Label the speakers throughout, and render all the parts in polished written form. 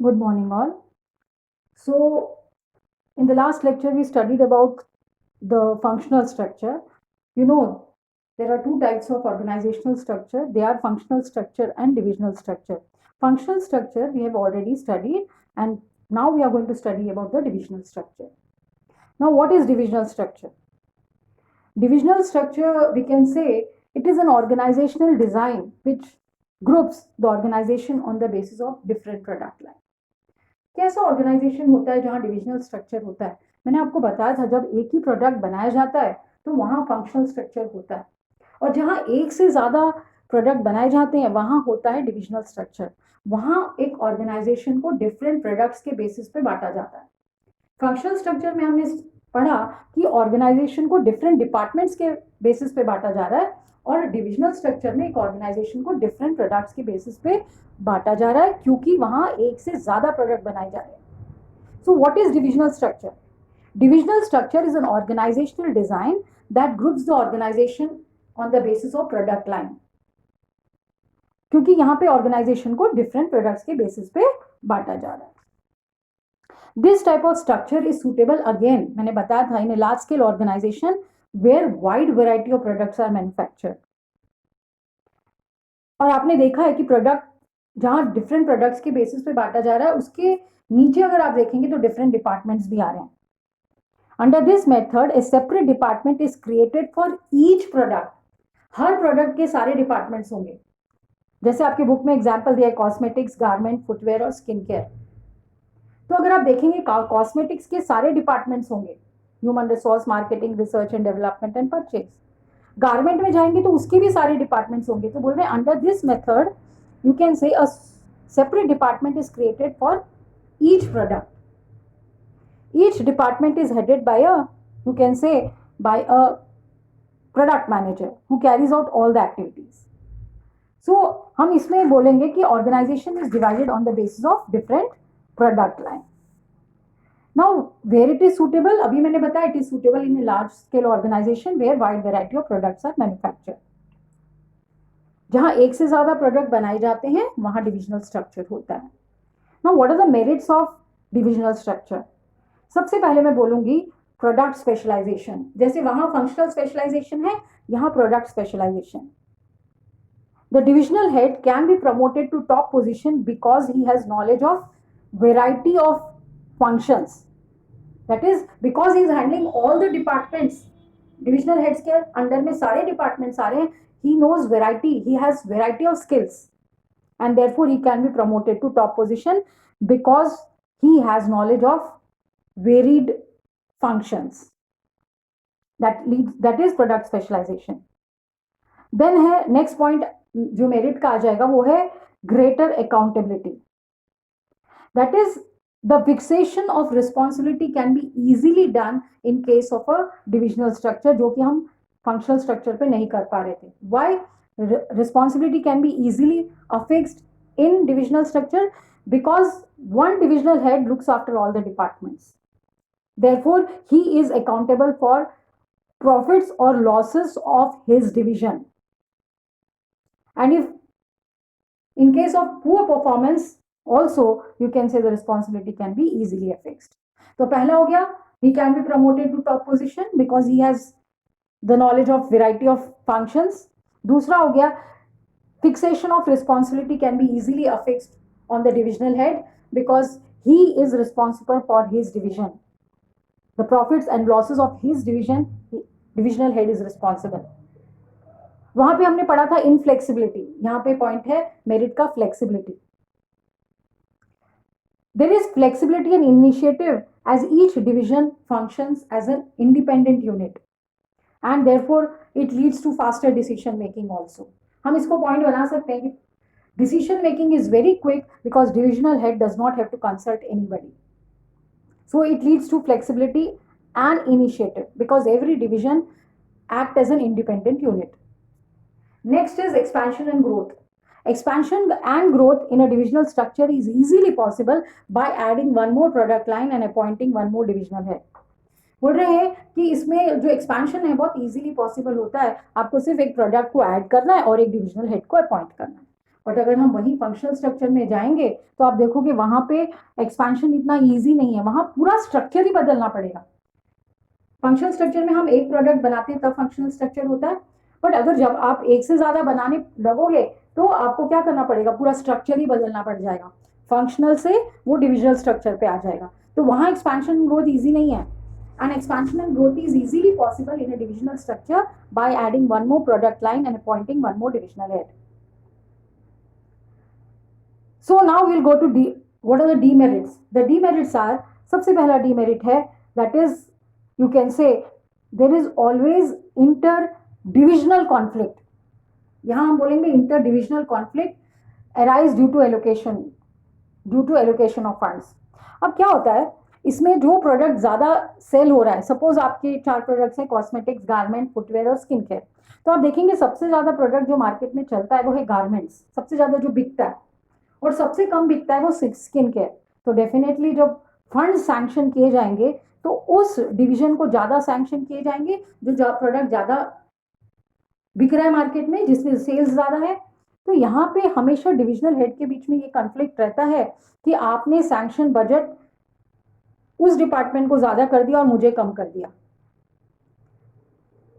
Speaker 1: Good morning, all. So, in the last lecture, we studied about the functional structure. You know, there are two types of organizational structure. They are functional structure and divisional structure. Functional structure we have already studied, and now we are going to study about the divisional structure. Now, what is divisional structure? Divisional structure, we can say, it is an organizational design which groups the organization on the basis of different product lines. कैसा organisation होता है जहां divisional structure होता है? मैंने आपको बताया था जब एक ही प्रोडक्ट बनाया जाता है तो वहां फंक्शनल स्ट्रक्चर होता है, और जहां एक से ज्यादा प्रोडक्ट बनाए जाते हैं वहां होता है डिविजनल स्ट्रक्चर। वहां एक ऑर्गेनाइजेशन को डिफरेंट प्रोडक्ट्स के बेसिस पे बांटा जाता है। फंक्शनल स्ट्रक्चर में हमने पढ़ा कि ऑर्गेनाइजेशन को डिफरेंट डिपार्टमेंट्स के बेसिस पे बांटा जा रहा है, और डिविजनल स्ट्रक्चर में एक ऑर्गेनाइजेशन को डिफरेंट प्रोडक्ट्स के बेसिस पे बांटा जा रहा है क्योंकि वहां एक से ज्यादा प्रोडक्ट बनाए जा रहे हैं। So what is divisional structure? Divisional structure is an organisational design that groups the organisation on the basis of product line, क्योंकि यहाँ पे ऑर्गेनाइजेशन को डिफरेंट प्रोडक्ट्स के बेसिस पे बांटा जा रहा है। This type of structure is suitable, again मैंने बताया था, in a large scale organisation where wide variety of products are manufactured. और आपने देखा है कि प्रोडक्ट जहां डिफरेंट प्रोडक्ट्स के बेसिस पे बांटा जा रहा है उसके नीचे अगर आप देखेंगे तो डिफरेंट डिपार्टमेंट्स भी आ रहे हैं। Under this method A separate department is created for each product. Her product के सारे डिपार्टमेंट्स होंगे, जैसे आपके बुक में एग्जांपल दिया है कॉस्मेटिक्स, गारमेंट, फुटवेयर और स्किन केयर। तो अगर आप देखेंगे कॉस्मेटिक्स के सारे डिपार्टमेंट्स होंगे, human resource, marketing, research and development and purchase. Garment में जाएंगे तो उसके भी सारे डिपार्टमेंट्स होंगे। तो बोल रहे हैं under this method you can say a separate department is created for each product. Each department is headed by a, you can say, by a product manager who carries out all the activities. So हम इसमें बोलेंगे कि organization is divided on the basis of different product line. Now where it is suitable, अभी मैंने बताया it is suitable in a large scale organization where wide variety of products are manufactured. जहां एक से ज्यादा प्रोडक्ट बनाए जाते हैं वहां डिविजनल स्ट्रक्चर होता है। Now what are the merits of divisional structure? सबसे पहले मैं बोलूंगी प्रोडक्ट स्पेशलाइजेशन। जैसे वहां फंक्शनल स्पेशलाइजेशन है, यहाँ product specialisation. The divisional head can be promoted to top position because he has knowledge of variety of functions. That is because he is handling all the departments. Divisional heads के under में सारे departments आ रहे हैं। He knows variety, he has variety of skills, and therefore he can be promoted to top position because he has knowledge of varied functions. That is product specialization. Then है next point जो merit का आ जाएगा वो है greater accountability. That is the fixation of responsibility can be easily done in case of a divisional structure, जो कि हम functional structure पे नहीं कर पा रहे थे। Why? Responsibility can be easily affixed in divisional structure because one divisional head looks after all the departments. Therefore he is accountable for profits और losses of his division, and if in case of poor performance also you can say the responsibility can be easily affixed. तो पहला हो गया he can be promoted to top position because he has the knowledge of variety of functions. दूसरा हो गया fixation of responsibility can be easily affixed on the divisional head because he is responsible for his division. The profits and losses of his divisional head is responsible. वहां पे हमने पढ़ा था inflexibility, यहां पे पॉइंट है मेरिट का flexibility. There is flexibility and initiative as each division functions as an independent unit, and therefore it leads to faster decision making also. हम इसको पॉइंट बना सकते हैं कि decision making is very quick because divisional head does not have to consult anybody. So it leads to flexibility and initiative because every division act as an independent unit. Next is expansion and growth. Expansion and growth in a divisional structure is easily possible by adding one more product line and appointing one more divisional head. बोल रहे हैं कि इसमें जो expansion है बहुत easily possible होता है, आपको सिर्फ एक प्रोडक्ट को ऐड करना है और एक डिविजनल हेड को अपॉइंट करना है। बट अगर हम वही फंक्शनल स्ट्रक्चर में जाएंगे तो आप देखोगे वहां पे एक्सपेंशन इतना ईजी नहीं है, वहां पूरा स्ट्रक्चर ही बदलना पड़ेगा। फंक्शनल स्ट्रक्चर में हम एक प्रोडक्ट बनाते हैं तब फंक्शनल स्ट्रक्चर होता है, बट अगर जब आप एक से ज्यादा बनाने लगोगे तो आपको क्या करना पड़ेगा, पूरा स्ट्रक्चर ही बदलना पड़ जाएगा, फंक्शनल से वो डिविजनल स्ट्रक्चर पे आ जाएगा। तो वहां एक्सपेंशन ग्रोथ ईजी नहीं है। And expansion and growth is easily possible in a divisional structure by adding one more product line and appointing one more divisional head. So now we'll go to what are the demerits? The demerits are, सबसे पहला demerit है that is you can say there is always inter-divisional conflict. यहाँ हम बोलेंगे inter-divisional conflict arise due to allocation of funds. अब क्या होता है इसमें, जो प्रोडक्ट ज्यादा सेल हो रहा है, सपोज आपके 4 प्रोडक्ट्स हैं, कॉस्मेटिक्स, गारमेंट, फुटवेयर और स्किन केयर, तो आप देखेंगे सबसे ज्यादा प्रोडक्ट जो मार्केट में चलता है वो है गारमेंट्स, सबसे ज्यादा जो बिकता है, और सबसे कम बिकता है वो स्किन केयर। तो डेफिनेटली जब फंड सैंक्शन किए जाएंगे तो उस डिवीजन को ज्यादा सैंक्शन किए जाएंगे जो प्रोडक्ट ज्यादा बिक रहा है मार्केट में, जिसमें सेल्स ज्यादा है। तो यहाँ पे हमेशा डिविजनल हेड के बीच में ये कॉन्फ्लिक्ट रहता है कि आपने सैंक्शन बजट उस डिपार्टमेंट को ज्यादा कर दिया और मुझे कम कर दिया।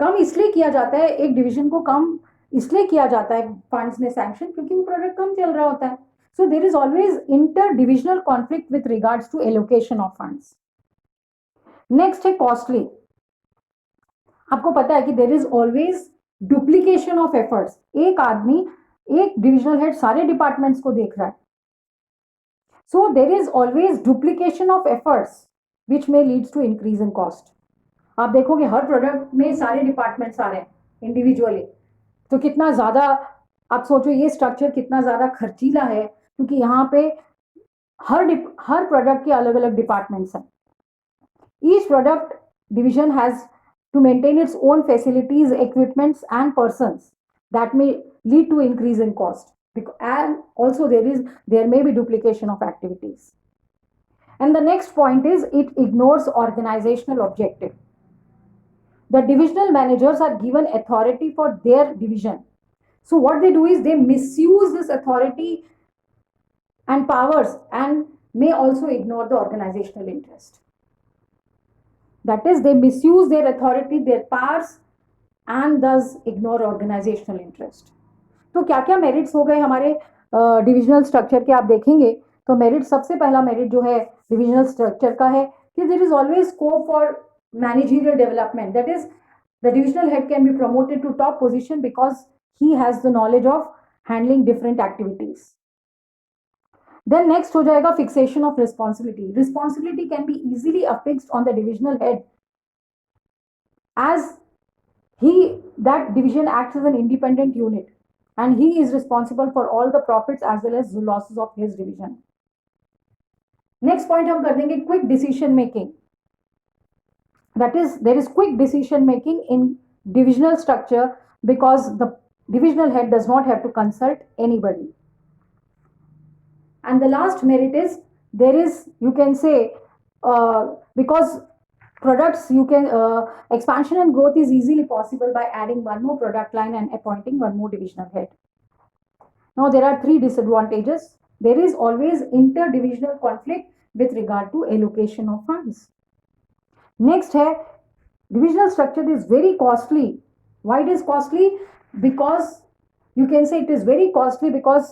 Speaker 1: कम इसलिए किया जाता है, एक डिवीजन को कम इसलिए किया जाता है फंड्स में सैंक्शन क्योंकि वो प्रोडक्ट कम चल रहा होता है। So there is always inter divisional conflict with regards to allocation of funds. Next है कॉस्टली। आपको पता है कि there is always duplication of efforts. एक आदमी, एक डिविजनल हेड सारे डिपार्टमेंट्स को देख रहा है, so there is always duplication of efforts which में leads to increase in cost. आप देखोगे हर प्रोडक्ट में सारे डिपार्टमेंट्स आ रहे हैं इंडिविजुअली, तो कितना ज्यादा, आप सोचो ये स्ट्रक्चर कितना ज्यादा खर्चीला है, क्योंकि यहाँ पे हर प्रोडक्ट के अलग अलग डिपार्टमेंट्स हैं। Each product division has to maintain its own facilities, equipments and persons that may lead to increase in cost, and also there may be duplication of activities. And the next point is it ignores organizational objective. The divisional managers are given authority for their division, so what they do is they misuse this authority and powers and may also ignore the organizational interest. That is, they misuse their authority, their powers, and thus ignore organizational interest. तो क्या क्या merits हो गए हमारे divisional structure के, आप देखेंगे तो मेरिट, सबसे पहला मेरिट जो है डिविजनल स्ट्रक्चर का है कि there is always scope for managerial development. That is the divisional head can be promoted to top position because he has the knowledge of handling different activities. Then next हो जाएगा fixation of responsibility. Responsibility can be easily affixed on the divisional head as that division acts as an independent unit and he is responsible for all the profits as well as the losses of his division. Next point हम कर देंगे quick decision making. That is, there is quick decision making in divisional structure because the divisional head does not have to consult anybody. And the last merit is there is, you can say, because products, you can expansion and growth is easily possible by adding one more product line and appointing one more divisional head. Now there are 3 disadvantages. There is always interdivisional conflict with regard to allocation of funds. Next है, divisional structure is very costly. Why it is costly? Because you can say it is very costly because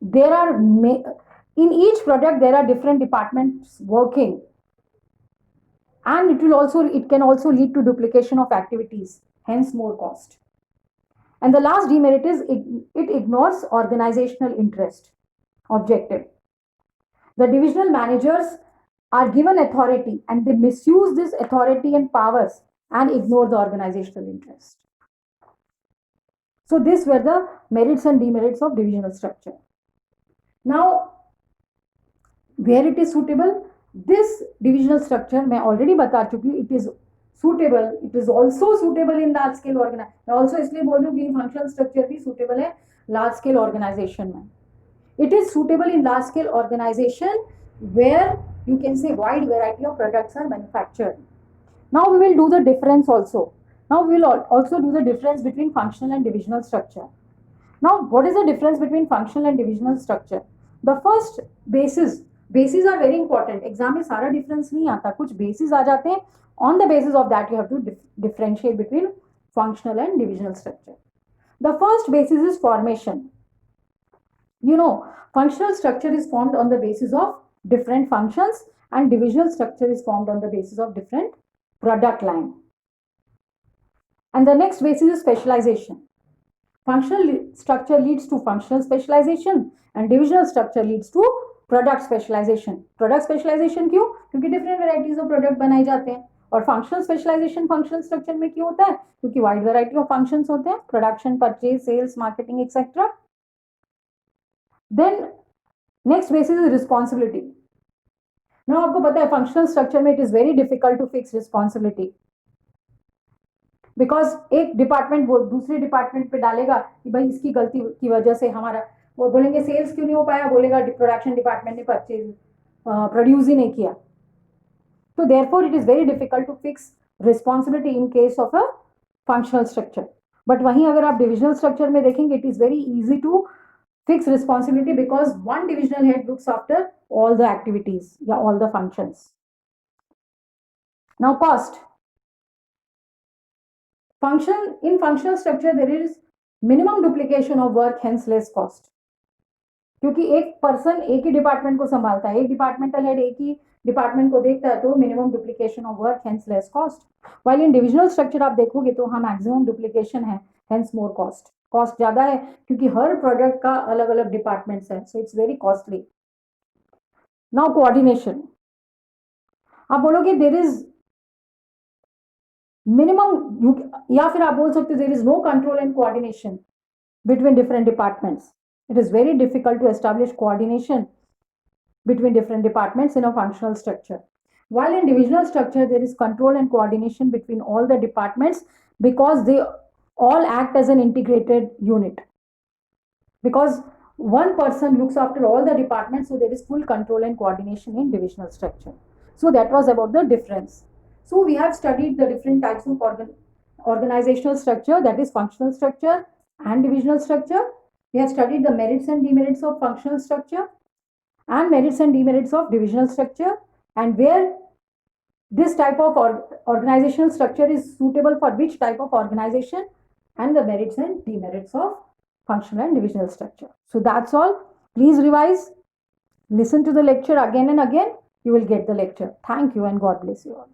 Speaker 1: there are in each product there are different departments working, and it can also lead to duplication of activities, hence more cost. And the last demerit is it ignores organizational interest objective. The divisional managers are given authority and they misuse this authority and powers and ignore the organizational interest. So these were the merits and demerits of divisional structure. Now, where it is suitable, this divisional structure मैं already बता चुकी हूँ, it is suitable, it is also suitable in large scale organization. मैं also इसलिए बोल रही हूँ कि functional structure भी suitable है large scale organization में. It is suitable in large scale organization where you can say wide variety of products are manufactured. Now we will do the difference also. Now we will also do the difference between functional and divisional structure. Now, what is the difference between functional and divisional structure? The first bases are very important. Exam में सारा difference नहीं आता, कुछ basis आ जाते हैं. On the basis of that, you have to differentiate between functional and divisional structure. The first basis is formation. You know, functional structure is formed on the basis of different functions, and divisional structure is formed on the basis of different product line. And the next basis is specialization. Functional structure leads to functional specialization and divisional structure leads to product specialization. Product specialization क्यों? क्योंकि different varieties of product बनाए जाते हैं. और functional specialization functional structure में क्यों होता है? क्योंकि wide variety of functions होते हैं, production, purchase, sales, marketing, etc. Then next basis is responsibility. Now आपको पता है functional structure में it is very difficult to fix responsibility. Because एक डिपार्टमेंट दूसरे डिपार्टमेंट पे डालेगा कि भाई इसकी गलती की वजह से हमारा, वो बोलेंगे सेल्स क्यों नहीं हो पाया, बोलेगा प्रोडक्शन डिपार्टमेंट ने परचेज प्रोड्यूस ही नहीं किया. तो therefore it is very difficult to fix responsibility in case of a functional structure. But वहीं अगर आप डिविजनल स्ट्रक्चर में देखेंगे it is very easy to fix responsibility because one divisional head looks after all the activities या all the functions. Now cost. In functional structure there is minimum duplication of work, hence less cost. क्योंकि एक person एक ही department को संभालता है, एक departmental head एक ही department को देखता है, तो minimum duplication of work, hence less cost. While in divisional structure आप देखोगे तो हाँ मैक्सिमम डुप्लीकेशन है, हेंस मोर कॉस्ट. कॉस्ट ज्यादा है क्योंकि हर प्रोडक्ट का अलग अलग डिपार्टमेंट्स है, so it's very costly. Now coordination. आप बोलोगे देयर इज मिनिमम, या फिर आप बोल सकते हो there is no control and coordination between different departments. It is very difficult to establish coordination between different departments in a functional structure. While in divisional structure, there is control and coordination between all the departments because they all act as an integrated unit. Because one person looks after all the departments, so there is full control and coordination in divisional structure. So that was about the difference. So we have studied the different types of organizational structure, that is functional structure and divisional structure. We have studied the merits and demerits of functional structure and merits and demerits of divisional structure, and where this type of organizational structure is suitable for which type of organization, and the merits and demerits of functional and divisional structure. So that's all. Please revise, listen to the lecture again and again. You will get the lecture. Thank you and God bless you all.